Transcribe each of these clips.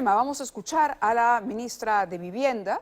Vamos a escuchar a la ministra de Vivienda,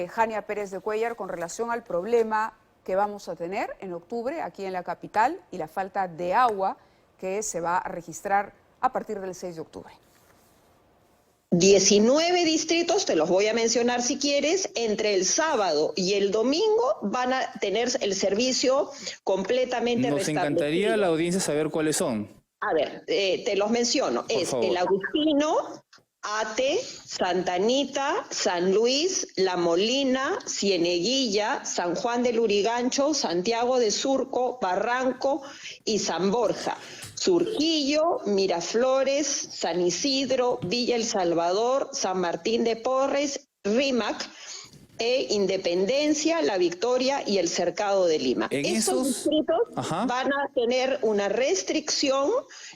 Jania Pérez de Cuéllar, con relación al problema que vamos a tener en octubre aquí en la capital y la falta de agua que se va a registrar a partir del 6 de octubre. 19 distritos, te los voy a mencionar si quieres, entre el sábado y el domingo van a tener el servicio completamente restablecido. Nos encantaría a la audiencia saber cuáles son. A ver, te los menciono. Por favor. El Agustino, Ate, Santa Anita, San Luis, La Molina, Cieneguilla, San Juan del Lurigancho, Santiago de Surco, Barranco y San Borja. Surquillo, Miraflores, San Isidro, Villa El Salvador, San Martín de Porres, Rímac, Independencia, La Victoria y el Cercado de Lima. Estos distritos van a tener una restricción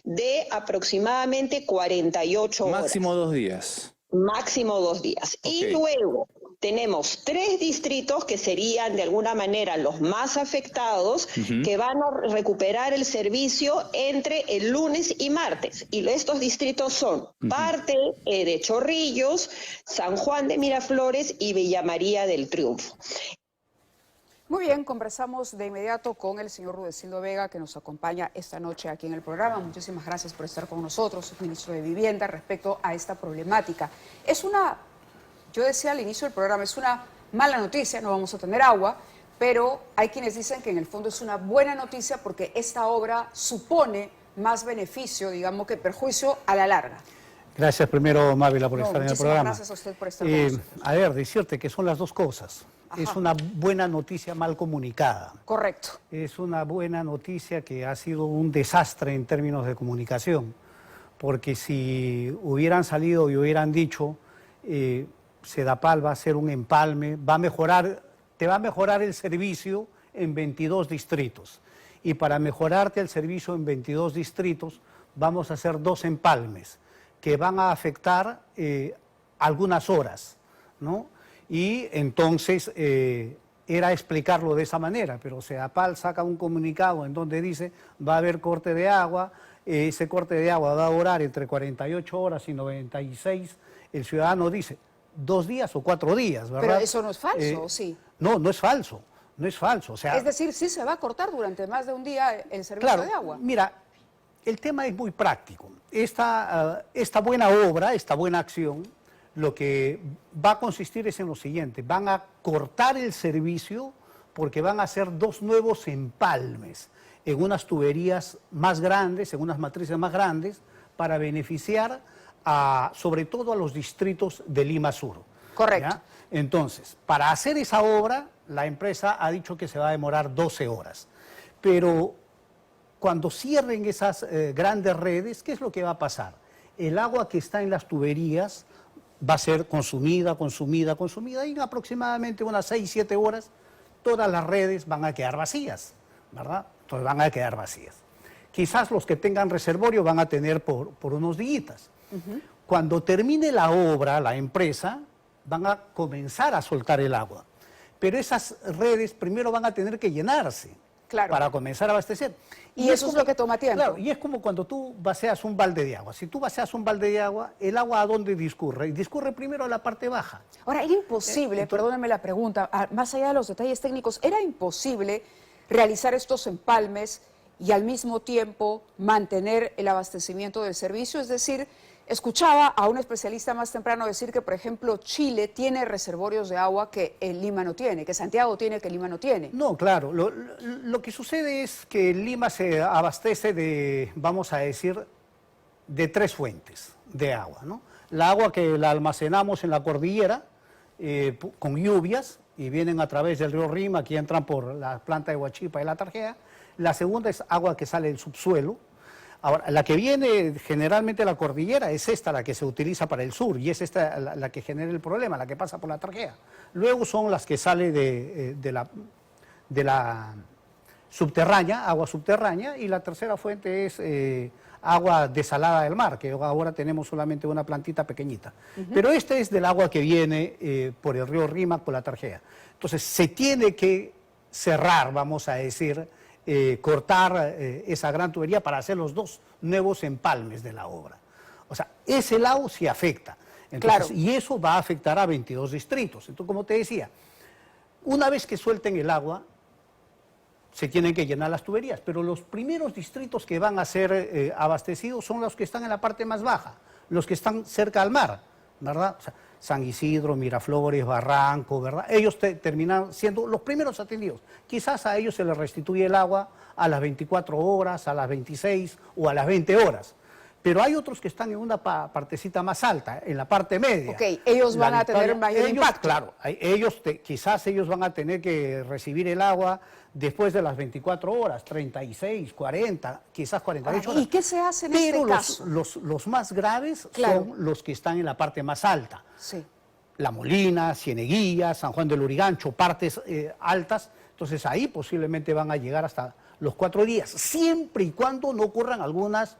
de aproximadamente 48 horas. Máximo 2 días. Máximo 2 días. Okay. Y luego tenemos 3 distritos que serían de alguna manera los más afectados, que van a recuperar el servicio entre el lunes y martes. Y estos distritos son parte de Chorrillos, San Juan de Miraflores y Villa María del Triunfo. Muy bien, conversamos de inmediato con el señor Rudecindo Vega, que nos acompaña esta noche aquí en el programa. Muchísimas gracias por estar con nosotros, ministro de Vivienda, respecto a esta problemática. Yo decía al inicio del programa, es una mala noticia, no vamos a tener agua, pero hay quienes dicen que en el fondo es una buena noticia porque esta obra supone más beneficio, digamos, que perjuicio a la larga. Gracias primero, Mávila, por estar en el programa. Gracias a usted por estar con nosotros. A ver, decirte que son las dos cosas. Ajá. Es una buena noticia mal comunicada. Correcto. Es una buena noticia que ha sido un desastre en términos de comunicación, porque si hubieran salido y hubieran dicho... Sedapal va a hacer un empalme, te va a mejorar el servicio en 22 distritos. Y para mejorarte el servicio en 22 distritos, vamos a hacer 2 empalmes que van a afectar algunas horas, ¿no? Y entonces era explicarlo de esa manera, pero Sedapal saca un comunicado en donde dice va a haber corte de agua, ese corte de agua va a durar entre 48 horas y 96, el ciudadano dice 2 días o 4 días, ¿verdad? Pero eso no es falso, ¿o sí? No, no es falso, no es falso. O sea, es decir, sí se va a cortar durante más de un día el servicio de agua. Mira, el tema es muy práctico. Esta buena obra, esta buena acción, lo que va a consistir es en lo siguiente: van a cortar el servicio porque van a hacer 2 nuevos empalmes en unas tuberías más grandes, en unas matrices más grandes, para beneficiar sobre todo a los distritos de Lima Sur. Correcto. ¿Ya? Entonces, para hacer esa obra, la empresa ha dicho que se va a demorar 12 horas. Pero cuando cierren esas grandes redes, ¿qué es lo que va a pasar? El agua que está en las tuberías va a ser consumida, y en aproximadamente unas 6-7 horas todas las redes van a quedar vacías, ¿verdad? Entonces van a quedar vacías. Quizás los que tengan reservorio van a tener por unos días. Cuando termine la obra, la empresa, van a comenzar a soltar el agua. Pero esas redes primero van a tener que llenarse para comenzar a abastecer. Y eso es lo que toma tiempo. Claro, y es como cuando tú vacias un balde de agua. Si tú vacias un balde de agua, ¿el agua a dónde discurre? Y discurre primero a la parte baja. Ahora, era imposible, perdónenme la pregunta, más allá de los detalles técnicos, era imposible realizar estos empalmes y al mismo tiempo mantener el abastecimiento del servicio, es decir... Escuchaba a un especialista más temprano decir que, por ejemplo, Chile tiene reservorios de agua que Lima no tiene, que Santiago tiene que Lima no tiene. No, claro. Lo que sucede es que Lima se abastece de, vamos a decir, de 3 fuentes de agua, ¿no? La agua que la almacenamos en la cordillera con lluvias y vienen a través del río Rima, aquí entran por la planta de Huachipa y la Tarjea. La segunda es agua que sale del subsuelo. Ahora, la que viene generalmente de la cordillera es esta, la que se utiliza para el sur, y es esta la que genera el problema, la que pasa por la Tarjea. Luego son las que sale de la subterránea, agua subterránea, y la tercera fuente es agua desalada del mar, que ahora tenemos solamente una plantita pequeñita. Pero este es del agua que viene por el río Rímac, por la Tarjea. Entonces, se tiene que cerrar, vamos a decir, cortar esa gran tubería para hacer los 2 nuevos empalmes de la obra. O sea, ese lado sí afecta. Entonces, Claro. y eso va a afectar a 22 distritos. Entonces, como te decía, una vez que suelten el agua, se tienen que llenar las tuberías, pero los primeros distritos que van a ser abastecidos son los que están en la parte más baja, los que están cerca al mar, ¿verdad? O sea, San Isidro, Miraflores, Barranco, ¿verdad? Ellos terminan siendo los primeros atendidos. Quizás a ellos se les restituye el agua a las 24 horas, a las 26 o a las 20 horas. Pero hay otros que están en una partecita más alta, en la parte media. Ok, ellos van a tener mayor impacto. Claro, quizás ellos van a tener que recibir el agua después de las 24 horas, 36, 40, quizás 48 horas. ¿Y qué se hace en Pero este caso? los más graves Claro. son los que están en la parte más alta. Sí. La Molina, Cieneguilla, San Juan del Lurigancho, partes altas. Entonces ahí posiblemente van a llegar hasta los 4 días, siempre y cuando no ocurran algunas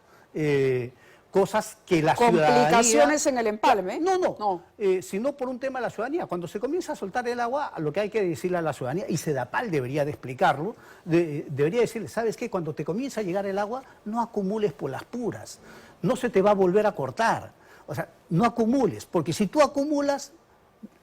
cosas que la ciudadanía... Complicaciones en el empalme. No. Sino por un tema de la ciudadanía. Cuando se comienza a soltar el agua, lo que hay que decirle a la ciudadanía, y Sedapal debería de explicarlo, debería decirle, ¿sabes qué? Cuando te comienza a llegar el agua, no acumules por las puras, no se te va a volver a cortar. O sea, no acumules, porque si tú acumulas,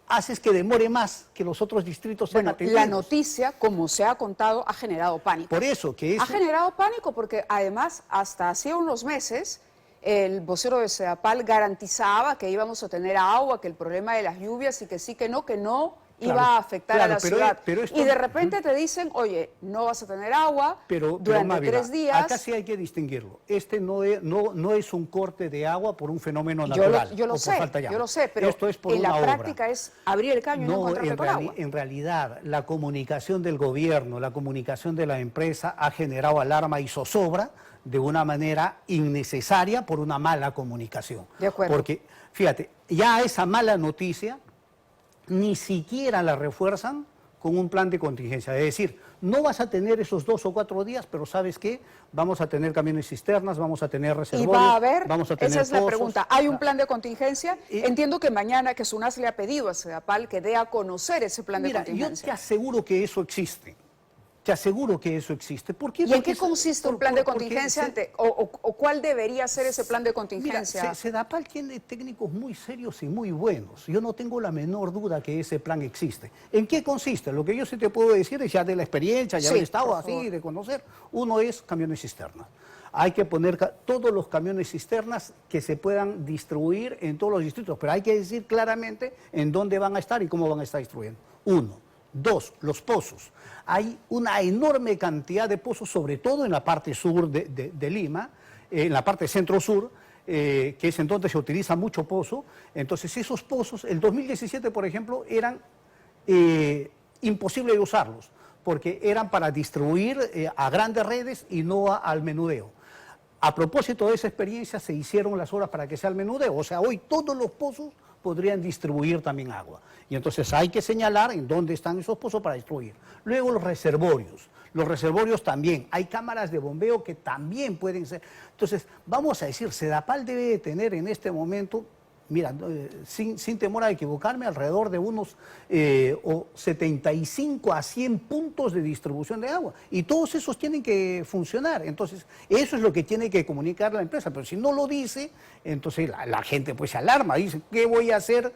haces que demore más que los otros distritos sean Bueno, atendidos. la noticia, como se ha contado, ha generado pánico. Por eso que Ha generado pánico porque además hasta hacía unos meses el vocero de Sedapal garantizaba que íbamos a tener agua, que el problema de las lluvias y que sí, que no iba a afectar a la ciudad. Y de repente te dicen, oye, no vas a tener agua durante Mávila, 3 días. acá sí hay que distinguirlo. Este no es un corte de agua por un fenómeno natural. Yo lo sé, pero esto es por en una la obra. práctica es abrir el caño y no encontrarte con agua. En realidad, la comunicación del gobierno, la comunicación de la empresa ha generado alarma y zozobra de una manera innecesaria por una mala comunicación. De acuerdo. Porque, fíjate, ya esa mala noticia ni siquiera la refuerzan con un plan de contingencia. Es decir, no vas a tener esos 2 o 4 días, pero ¿sabes qué? Vamos a tener camiones cisternas, vamos a tener reservorios, ¿Y va a haber? vamos a tener Esa es la pozos. pregunta. ¿Hay un plan de contingencia? Y- Entiendo que mañana que SUNAS le ha pedido a Sedapal que dé a conocer ese plan de Mira, yo contingencia. te aseguro que eso existe. Te aseguro que eso existe. ¿Por qué? ¿Y en Porque qué consiste un plan de porque contingencia o cuál debería ser ese plan de Mira, contingencia? Sedapal tiene técnicos muy serios y muy buenos. Yo no tengo la menor duda que ese plan existe. ¿En qué consiste? Lo que yo sí te puedo decir es ya de la experiencia, ya Sí, haber estado por así, favor. de conocer. Uno es camiones cisternas. Hay que poner todos los camiones cisternas que se puedan distribuir en todos los distritos, pero hay que decir claramente en dónde van a estar y cómo van a estar distribuyendo. 1. 2. Los pozos. Hay una enorme cantidad de pozos, sobre todo en la parte sur de Lima, en la parte centro-sur, que es en donde se utiliza mucho pozo. Entonces, esos pozos, el 2017, por ejemplo, eran imposible de usarlos, porque eran para distribuir a grandes redes y no al menudeo. A propósito de esa experiencia, se hicieron las obras para que sea el menudeo. O sea, hoy todos los pozos podrían distribuir también agua. Y entonces hay que señalar en dónde están esos pozos para distribuir. Luego los reservorios. Los reservorios también. Hay cámaras de bombeo que también pueden ser. Entonces, vamos a decir, Sedapal debe de tener en este momento, mira, sin temor a equivocarme, alrededor de unos 75 a 100 puntos de distribución de agua. Y todos esos tienen que funcionar. Entonces, eso es lo que tiene que comunicar la empresa. Pero si no lo dice, entonces la gente pues se alarma. Dice, ¿qué voy a hacer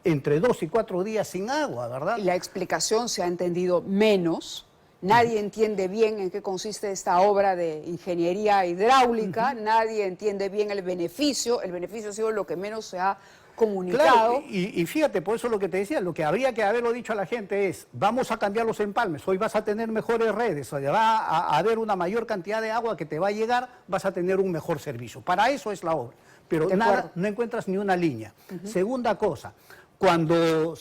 entre 2 y 4 días sin agua, verdad? Y la explicación se ha entendido menos. Nadie entiende bien en qué consiste esta obra de ingeniería hidráulica, nadie entiende bien el beneficio ha sido lo que menos se ha comunicado. Claro, y fíjate, por eso lo que te decía, lo que habría que haberlo dicho a la gente es, vamos a cambiar los empalmes, hoy vas a tener mejores redes, o sea, va a haber una mayor cantidad de agua que te va a llegar, vas a tener un mejor servicio. Para eso es la obra, pero De nada, acuerdo. no encuentras ni una línea. Segunda cosa, cuando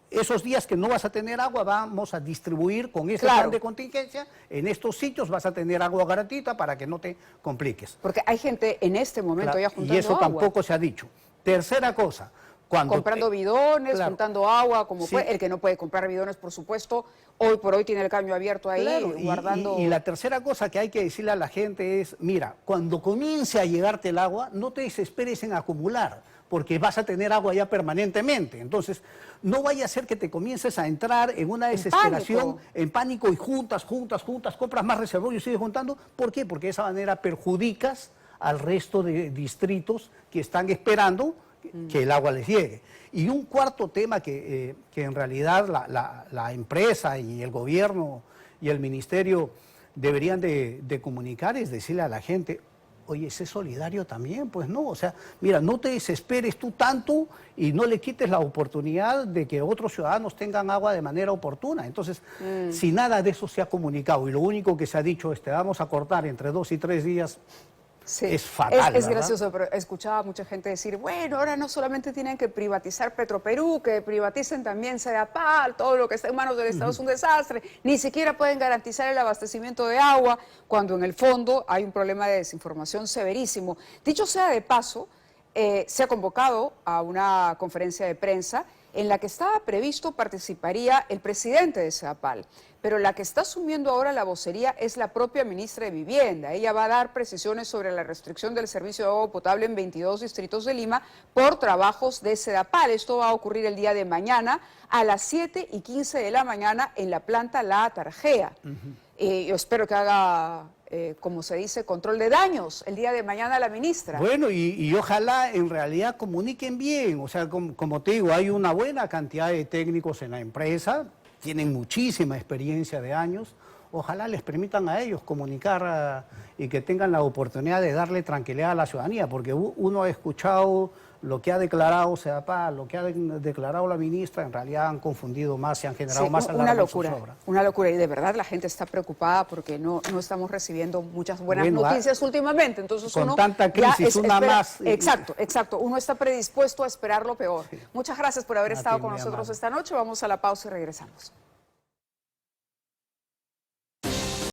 esos días que no vas a tener agua, vamos a distribuir con ese Claro. plan de contingencia, en estos sitios vas a tener agua gratuita para que no te compliques. Porque hay gente en este momento ya Claro, juntando y eso agua, tampoco se ha dicho. Tercera cosa, cuando comprando bidones, claro. juntando agua, como Sí. el que no puede comprar bidones, por supuesto, hoy por hoy tiene el caño abierto ahí, Claro, guardando... y la tercera cosa que hay que decirle a la gente es, mira, cuando comience a llegarte el agua, no te desesperes en acumular, porque vas a tener agua ya permanentemente. Entonces, no vaya a ser que te comiences a entrar en una desesperación, en pánico, y juntas, compras más reservorios y sigues juntando. ¿Por qué? Porque de esa manera perjudicas al resto de distritos que están esperando que el agua les llegue. Y un cuarto tema que en realidad la empresa y el gobierno y el ministerio deberían de comunicar es decirle a la gente, oye, sé solidario también, pues no, o sea, mira, no te desesperes tú tanto y no le quites la oportunidad de que otros ciudadanos tengan agua de manera oportuna. Entonces, si nada de eso se ha comunicado y lo único que se ha dicho es te vamos a cortar entre 2 y 3 días, sí, es fatal, es ¿verdad? gracioso, pero escuchaba a mucha gente decir, bueno, ahora no solamente tienen que privatizar Petroperú, que privaticen también Sedapal, todo lo que está en manos del Estado es un desastre, ni siquiera pueden garantizar el abastecimiento de agua, cuando en el fondo hay un problema de desinformación severísimo. Dicho sea de paso, se ha convocado a una conferencia de prensa en la que estaba previsto participaría el presidente de Sedapal, pero la que está asumiendo ahora la vocería es la propia ministra de Vivienda. Ella va a dar precisiones sobre la restricción del servicio de agua potable en 22 distritos de Lima por trabajos de Sedapal. Esto va a ocurrir el día de mañana a las 7:15 de la mañana en la planta La Tarjea. Yo espero que haga, como se dice, control de daños el día de mañana la ministra. Bueno, y ojalá en realidad comuniquen bien, o sea, como te digo, hay una buena cantidad de técnicos en la empresa, tienen muchísima experiencia de años, ojalá les permitan a ellos comunicar y que tengan la oportunidad de darle tranquilidad a la ciudadanía, porque uno ha escuchado lo que ha declarado Sedapal, lo que ha declarado la ministra, en realidad han confundido más y han generado más una alarma en sus locura, obras. una locura, y de verdad la gente está preocupada porque no estamos recibiendo muchas buenas Bueno, noticias últimamente, entonces con uno tanta ya crisis, una espera, más. Exacto, uno está predispuesto a esperar lo peor. Muchas gracias por haber A estado ti, con muy nosotros amable. esta noche, vamos a la pausa y regresamos.